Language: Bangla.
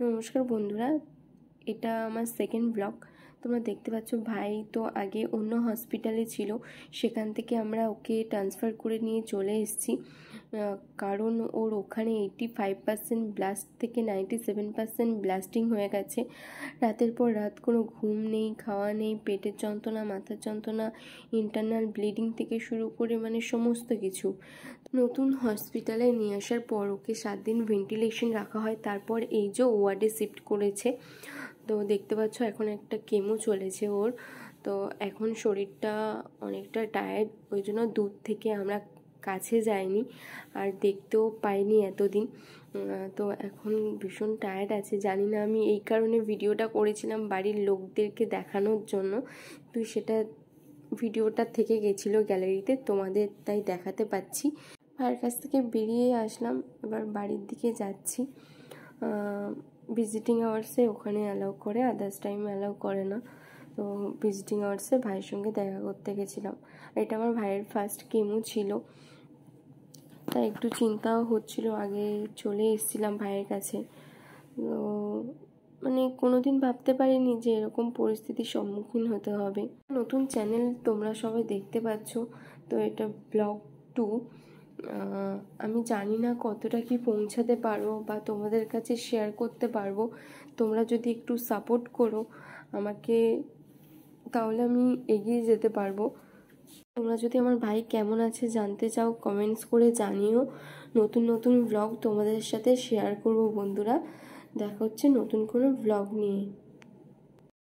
নমস্কার বন্ধুরা, এটা আমার সেকেন্ড ব্লগ। তোমরা দেখতে পাচ্ছ ভাই তো আগে অন্য হসপিটালে ছিল, সেখান থেকে আমরা ওকে ট্রান্সফার করে নিয়ে চলে এসেছি। কারণ ওর ওখানে 85% ব্লাস্ট থেকে 97% ব্লাস্টিং হয়ে গেছে। রাতের পর রাত কোনো ঘুম নেই, খাওয়া নেই, পেটের যন্ত্রণা, মাথার যন্ত্রণা, ইন্টারনাল ব্লিডিং থেকে শুরু করে সমস্ত কিছু। নতুন হসপিটালে নিয়ে আসার পর ওকে 7 দিন ভেন্টিলেশন রাখা হয়, তারপর এই যে ওয়ার্ডে শিফট করেছে। তো দেখতে পাচ্ছ এখন একটা কেমো চলেছে ওর। তো এখন শরীরটা অনেকটা টায়ার্ড, ওই জন্য দূর থেকে আমরা কাছে যাইনি আর দেখতেও পাইনি এতদিন। তো এখন ভীষণ টায়ার্ড আছে। জানি না, আমি এই কারণে ভিডিওটা করেছিলাম বাড়ির লোকদেরকে দেখানোর জন্য, তো সেটা ভিডিওটা থেকে গেছিলো গ্যালারিতে, তোমাদের তাই দেখাতে পাচ্ছি। ভাইয়ের কাছ থেকে বেরিয়ে আসলাম, এবার বাড়ির দিকে যাচ্ছি। ভিজিটিং আওয়ার্সে ওখানে অ্যালাউ করে, আদার্স টাইম অ্যালাউ করে না। তো ভিজিটিং আওয়ার্সে ভাইয়ের সঙ্গে দেখা করতে গেছিলাম। এটা আমার ভাইয়ের ফার্স্ট কেমো ছিল, তাই একটু চিন্তাও হচ্ছিল। আগে চলে এসেছিলাম ভাইয়ের কাছে, তো কোনোদিন ভাবতে পারিনি যে এরকম পরিস্থিতির সম্মুখীন হতে হবে। নতুন চ্যানেল তোমরা সবাই দেখতে পাচ্ছ, তো এটা ব্লগ 2। আমি জানি না কতটা কি পৌঁছাতে পারবো বা তোমাদের কাছে শেয়ার করতে পারবো। তোমরা যদি একটু সাপোর্ট করো আমাকে, তাহলে আমি এগিয়ে যেতে পারবো। তোমরা যদি আমার ভাই কেমন আছে জানতে চাও, কমেন্টস করে জানিও। নতুন নতুন ব্লগ তোমাদের সাথে শেয়ার করব বন্ধুরা। দেখা হচ্ছে নতুন কোনো ব্লগ নিয়ে।